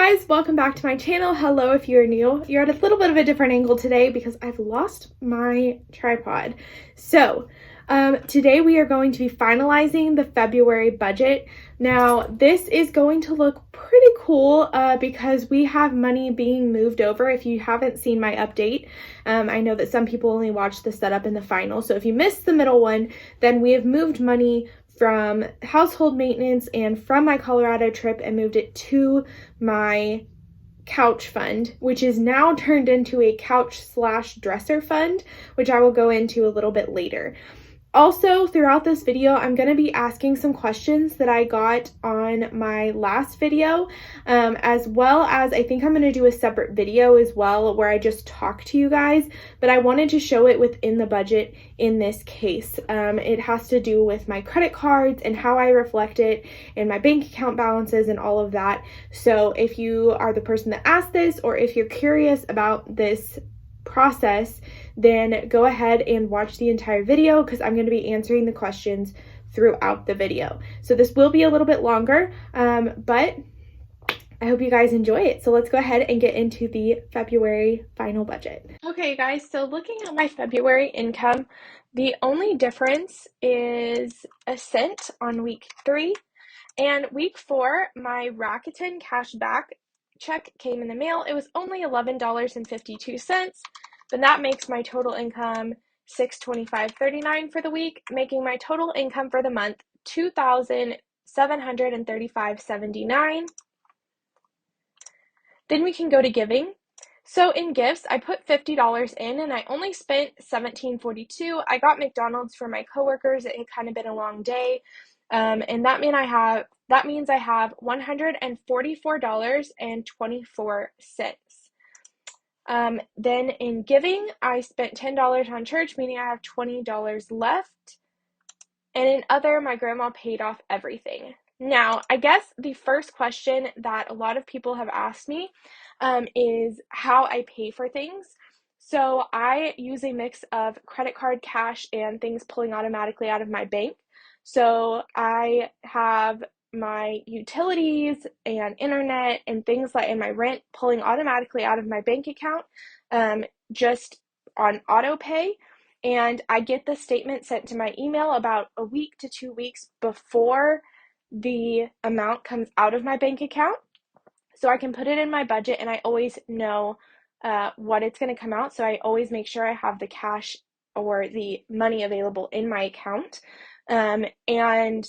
guys, welcome back to my channel. Hello if you're new. You're at a little bit of a different angle today because I've lost my tripod. So today we are going to be finalizing the February budget. Now this is going to look pretty cool because we have money being moved over. If you haven't seen my update, I know that some people only watch the setup and the final. So if you missed the middle one, then we have moved money from household maintenance and from my Colorado trip and moved it to my couch fund, which is now turned into a couch/dresser fund, which I will go into a little bit later. Also, throughout this video, I'm going to be asking some questions that I got on my last video, as well as I think I'm going to do a separate video as well where I just talk to you guys, but I wanted to show it within the budget in this case. It has to do with my credit cards and how I reflect it and my bank account balances and all of that. So if you are the person that asked this, or if you're curious about this process, then go ahead and watch the entire video because I'm going to be answering the questions throughout the video. So this will be a little bit longer, but I hope you guys enjoy it. So let's go ahead and get into the February final budget. Okay guys, so looking at my February income, the only difference is a cent on week 3, and week 4, my Rakuten cashback check came in the mail. It was only $11.52, but that makes my total income $625.39 for the week, making my total income for the month $2,735.79. Then we can go to giving. So in gifts, I put $50 in and I only spent $17.42. I got McDonald's for my coworkers. It had kind of been a long day. And that means I have $144.24. Then in giving, I spent $10 on church, meaning I have $20 left. And in other, my grandma paid off everything. Now, I guess the first question that a lot of people have asked me is how I pay for things. So I use a mix of credit card, cash, and things pulling automatically out of my bank. So I have my utilities and internet and things like and my rent pulling automatically out of my bank account, just on auto pay. And I get the statement sent to my email about a week to 2 weeks before the amount comes out of my bank account. So I can put it in my budget and I always know what it's going to come out. So I always make sure I have the cash or the money available in my account. And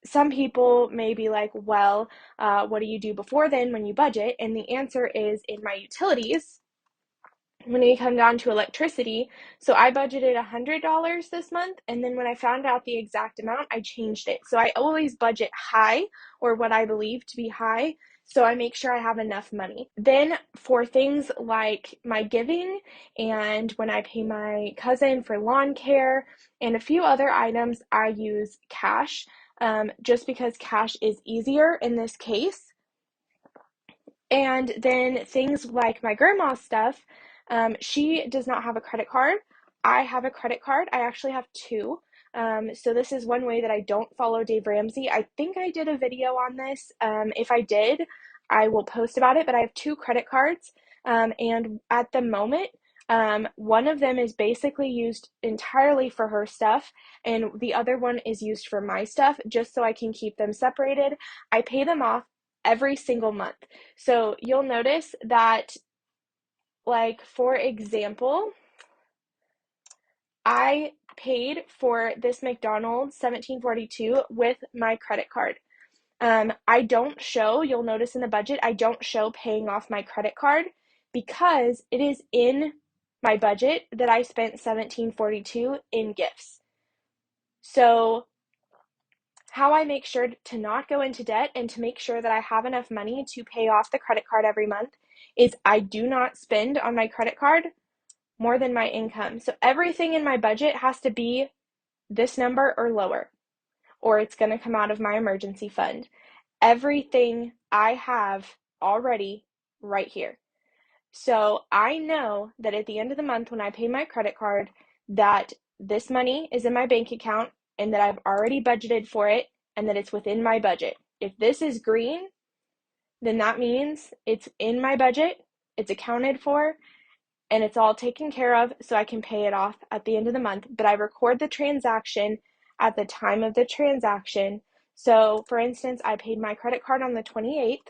some people may be like, well, what do you do before then when you budget? And the answer is in my utilities. When we come down to electricity, so I budgeted $100 this month, and then when I found out the exact amount, I changed it. So I always budget high, or what I believe to be high, so I make sure I have enough money. Then for things like my giving, and when I pay my cousin for lawn care, and a few other items, I use cash, just because cash is easier in this case. And then things like my grandma's stuff, she does not have a credit card. I have a credit card. I actually have 2. So this is one way that I don't follow Dave Ramsey. I think I did a video on this. If I did, I will post about it, but I have 2 credit cards. And at the moment, one of them is basically used entirely for her stuff, and the other one is used for my stuff, just so I can keep them separated. I pay them off every single month. So you'll notice that, like, for example, I paid for this McDonald's $17.42 with my credit card. I don't show, you'll notice in the budget, I don't show paying off my credit card because it is in my budget that I spent $17.42 in gifts. So how I make sure to not go into debt and to make sure that I have enough money to pay off the credit card every month is I do not spend on my credit card more than my income. So everything in my budget has to be this number or lower, or it's going to come out of my emergency fund. Everything I have already right here. So I know that at the end of the month when I pay my credit card that this money is in my bank account and that I've already budgeted for it and that it's within my budget. If this is green, then that means it's in my budget, it's accounted for, and it's all taken care of so I can pay it off at the end of the month. But I record the transaction at the time of the transaction. So, for instance, I paid my credit card on the 28th,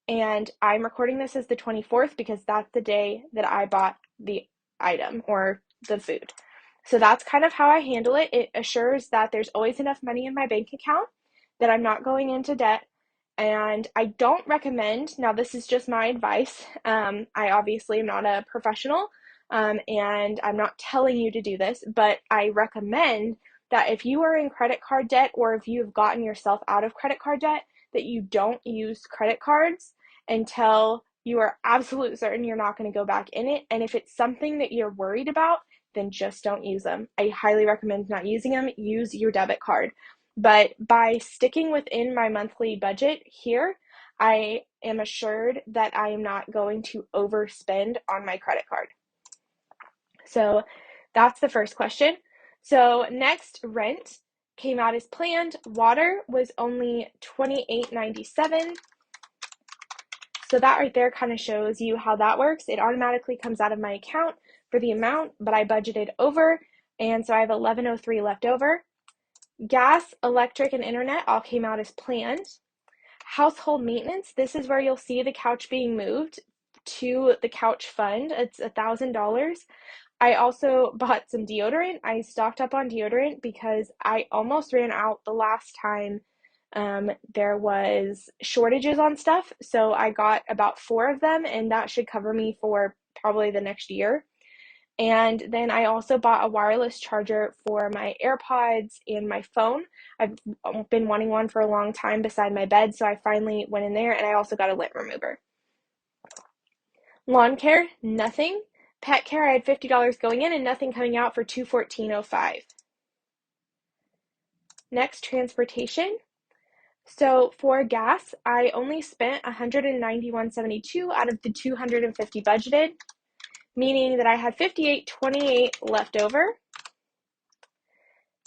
and I'm recording this as the 24th because that's the day that I bought the item or the food. So that's kind of how I handle it. It assures that there's always enough money in my bank account, that I'm not going into debt. And I don't recommend, now this is just my advice. I obviously am not a professional, and I'm not telling you to do this, but I recommend that if you are in credit card debt or if you've gotten yourself out of credit card debt, that you don't use credit cards until you are absolutely certain you're not going to go back in it. And if it's something that you're worried about, then just don't use them. I highly recommend not using them. Use your debit card. But by sticking within my monthly budget here, I am assured that I am not going to overspend on my credit card. So that's the first question. So next, rent came out as planned. Water was only $28.97. So that right there kind of shows you how that works. It automatically comes out of my account for the amount, but I budgeted over, and so I have $11.03 left over. Gas, electric, and internet all came out as planned. Household maintenance, this is where you'll see the couch being moved to the couch fund. It's $1,000. I also bought some deodorant. I stocked up on deodorant because I almost ran out the last time there was shortages on stuff. So I got about 4 of them, and that should cover me for probably the next year. And then I also bought a wireless charger for my AirPods and my phone. I've been wanting one for a long time beside my bed, so I finally went in there, and I also got a lint remover. Lawn care, nothing. Pet care, I had $50 going in and nothing coming out for $214.05. Next, transportation. So for gas, I only spent $191.72 out of the $250 budgeted, meaning that I had $58.28 left over.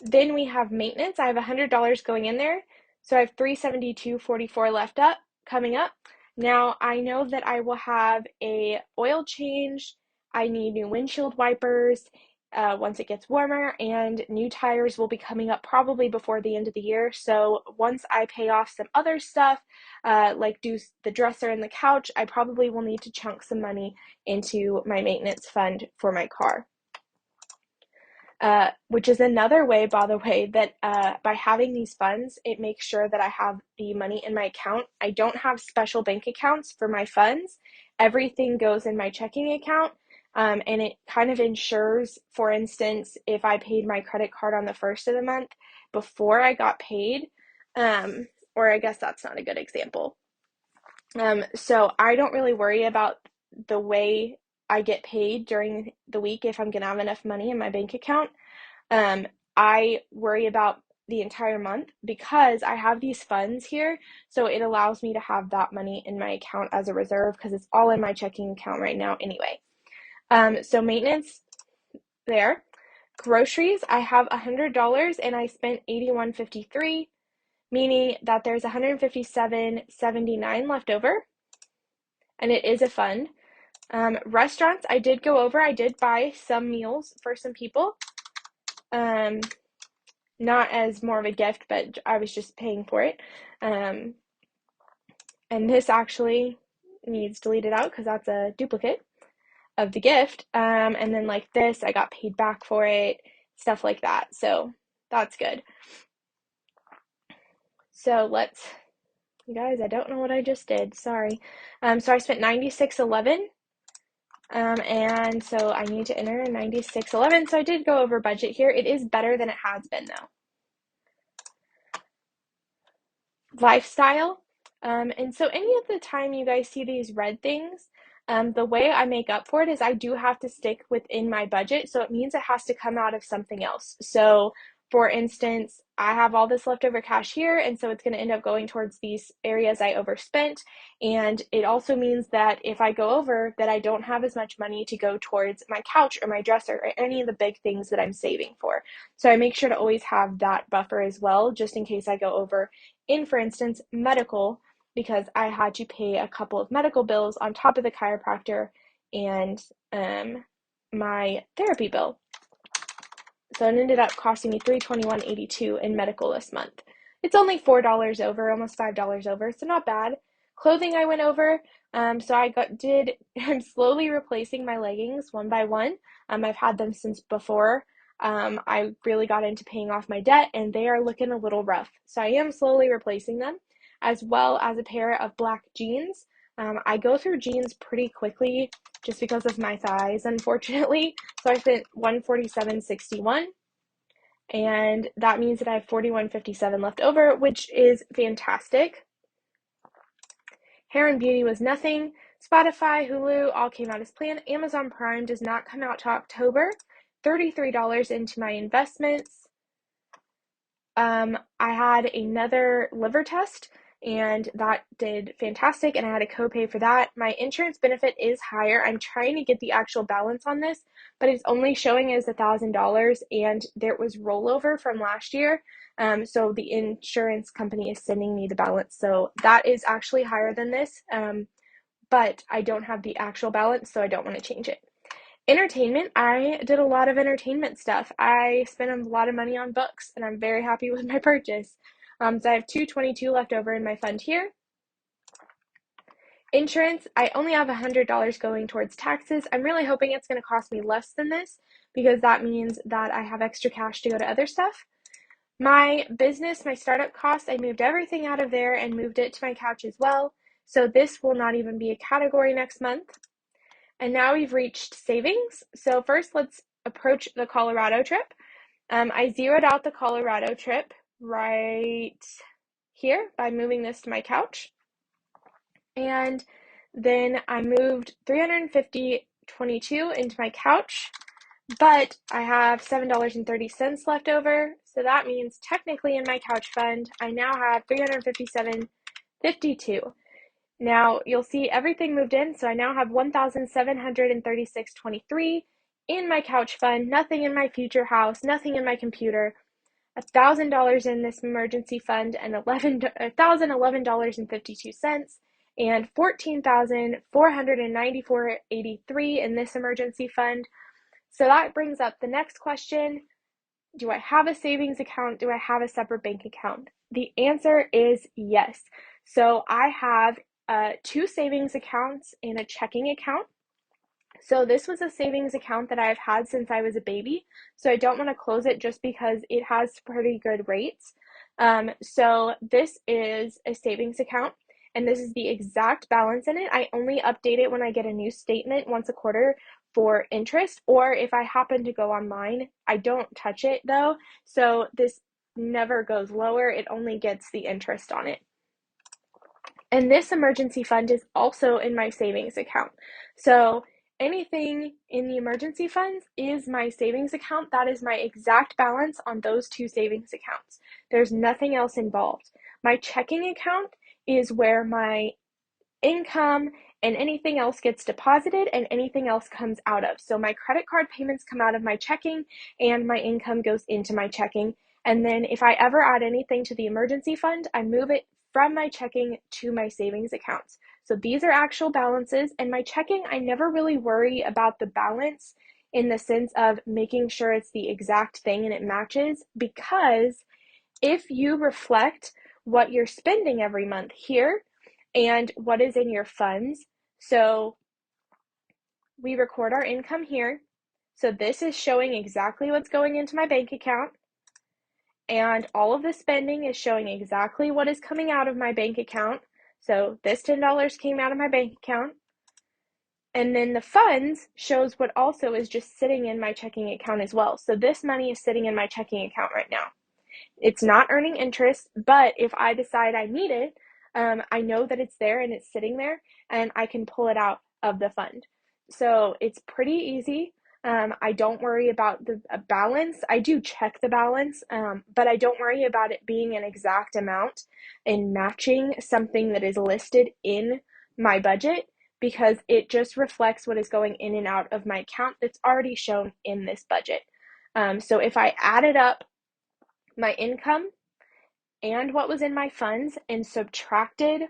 Then we have maintenance. I have $100 going in there, so I have $372.44 left up coming up. Now I know that I will have a oil change. I need new windshield wipers once it gets warmer, and new tires will be coming up probably before the end of the year. So once I pay off some other stuff, like do the dresser and the couch, I probably will need to chunk some money into my maintenance fund for my car. Which is another way, by the way, that by having these funds, it makes sure that I have the money in my account. I don't have special bank accounts for my funds. Everything goes in my checking account, and it kind of ensures, for instance, if I paid my credit card on the first of the month before I got paid, or I guess that's not a good example. So I don't really worry about the way I get paid during the week if I'm going to have enough money in my bank account. I worry about the entire month because I have these funds here, so it allows me to have that money in my account as a reserve because it's all in my checking account right now anyway. So maintenance there. Groceries, I have $100 and I spent $81.53, meaning that there's $157.79 left over, and it is a fund. Restaurants, I did go over. I did buy some meals for some people. Not as more of a gift, but I was just paying for it. And this actually needs deleted out because that's a duplicate of the gift. And then like this, I got paid back for it, stuff like that. So that's good. So you guys, I don't know what I just did. Sorry. So I spent $96.11. And so I need to enter $96.11. So I did go over budget here. It is better than it has been though. Lifestyle. And so any of the time you guys see these red things, the way I make up for it is I do have to stick within my budget. So it means it has to come out of something else. So for instance, I have all this leftover cash here, and so it's going to end up going towards these areas I overspent. And it also means that if I go over, that I don't have as much money to go towards my couch or my dresser or any of the big things that I'm saving for. So I make sure to always have that buffer as well, just in case I go over in, for instance, medical, because I had to pay a couple of medical bills on top of the chiropractor and my therapy bill. So it ended up costing me $321.82 in medical this month. It's only $4 over, almost $5 over, so not bad. Clothing I went over, I'm slowly replacing my leggings one by one. I've had them since before. I really got into paying off my debt, and they are looking a little rough. So I am slowly replacing them, as well as a pair of black jeans. I go through jeans pretty quickly just because of my thighs, unfortunately. So I spent $147.61, and that means that I have $41.57 left over, which is fantastic. Hair and beauty was nothing. Spotify, Hulu all came out as planned. Amazon Prime does not come out till October. $33 into my investments. I had another liver test, and that did fantastic, and I had a copay for that. My insurance benefit is higher. I'm trying to get the actual balance on this, but it's only showing as $1,000, and there was rollover from last year. So the insurance company is sending me the balance. So that is actually higher than this, but I don't have the actual balance, so I don't want to change it. Entertainment, I did a lot of entertainment stuff. I spent a lot of money on books, and I'm very happy with my purchase. So I have $222 left over in my fund here. Insurance, I only have $100 going towards taxes. I'm really hoping it's going to cost me less than this, because that means that I have extra cash to go to other stuff. My business, my startup costs, I moved everything out of there and moved it to my couch as well. So this will not even be a category next month. And now we've reached savings. So first, let's approach the Colorado trip. I zeroed out the Colorado trip right here by moving this to my couch. And then I moved $350.22 into my couch, but I have $7.30 left over. So that means technically in my couch fund, I now have $357.52. Now you'll see everything moved in, so I now have $1,736.23 in my couch fund, nothing in my future house, nothing in my computer, $1,000 in this emergency fund, and $1,011.52, and $14,494.83 in this emergency fund. So that brings up the next question. Do I have a savings account? Do I have a separate bank account? The answer is yes. So I have 2 savings accounts and a checking account. So this was a savings account that I've had since I was a baby. So I don't want to close it just because it has pretty good rates. So this is a savings account, and this is the exact balance in it. I only update it when I get a new statement once a quarter for interest, or if I happen to go online. I don't touch it though. So this never goes lower. It only gets the interest on it. And this emergency fund is also in my savings account. So anything in the emergency funds is my savings account. That is my exact balance on those 2 savings accounts. There's nothing else involved. My checking account is where my income and anything else gets deposited and anything else comes out of. So my credit card payments come out of my checking, and my income goes into my checking. And then if I ever add anything to the emergency fund, I move it from my checking to my savings accounts. So these are actual balances, and my checking, I never really worry about the balance in the sense of making sure it's the exact thing and it matches, because if you reflect what you're spending every month here and what is in your funds, so we record our income here. So this is showing exactly what's going into my bank account, and all of the spending is showing exactly what is coming out of my bank account. So this $10 came out of my bank account. And then the funds shows what also is just sitting in my checking account as well. So this money is sitting in my checking account right now. It's not earning interest, but if I decide I need it, I know that it's there and it's sitting there, and I can pull it out of the fund. So it's pretty easy. I don't worry about the balance. I do check the balance, but I don't worry about it being an exact amount and matching something that is listed in my budget, because it just reflects what is going in and out of my account that's already shown in this budget. So if I added up my income and what was in my funds and subtracted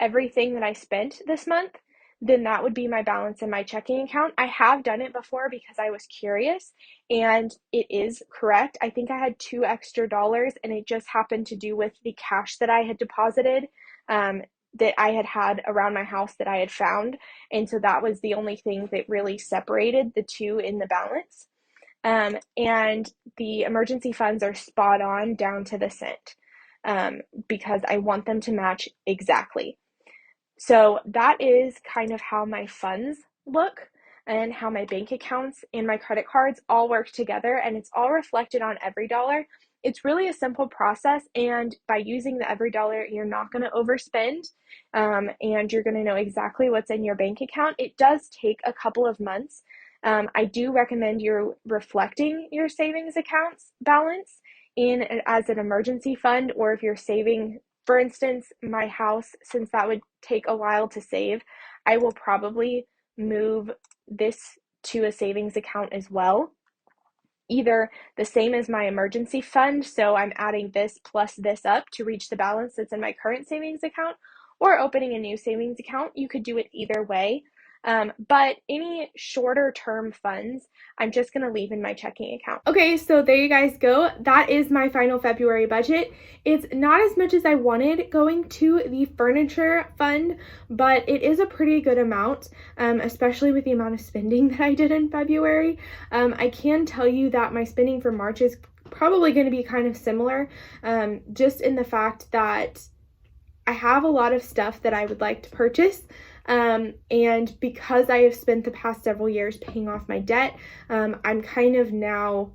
everything that I spent this month, then that would be my balance in my checking account. I have done it before because I was curious, and it is correct. I think I had $2 extra, and it just happened to do with the cash that I had deposited, that I had around my house that I had found. And so that was the only thing that really separated the two in the balance. And the emergency funds are spot on down to the cent, because I want them to match exactly. So that is kind of how my funds look and how my bank accounts and my credit cards all work together, and it's all reflected on every dollar. It's really a simple process, and by using the every dollar, you're not going to overspend, and you're going to know exactly what's in your bank account. It does take a couple of months. I do recommend you reflecting your savings accounts balance in as an emergency fund, or if you're saving, for instance, my house, since that would take a while to save, I will probably move this to a savings account as well. Either the same as my emergency fund, so I'm adding this plus this up to reach the balance that's in my current savings account, or opening a new savings account. You could do it either way. But any shorter term funds, I'm just going to leave in my checking account. Okay, so there you guys go. That is my final February budget. It's not as much as I wanted going to the furniture fund, but it is a pretty good amount, especially with the amount of spending that I did in February. I can tell you that my spending for March is probably going to be kind of similar, just in the fact that I have a lot of stuff that I would like to purchase. And because I have spent the past several years paying off my debt, I'm kind of now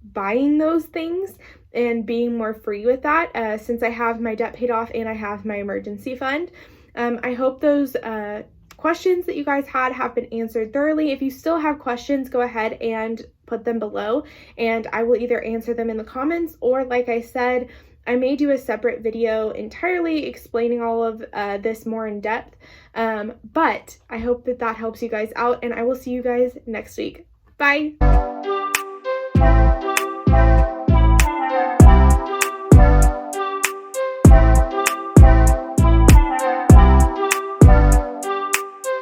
buying those things and being more free with that, since I have my debt paid off and I have my emergency fund. I hope those questions that you guys had have been answered thoroughly. If you still have questions, go ahead and put them below, and I will either answer them in the comments, or like I said, I may do a separate video entirely explaining all of this more in depth, but I hope that helps you guys out, and I will see you guys next week. Bye!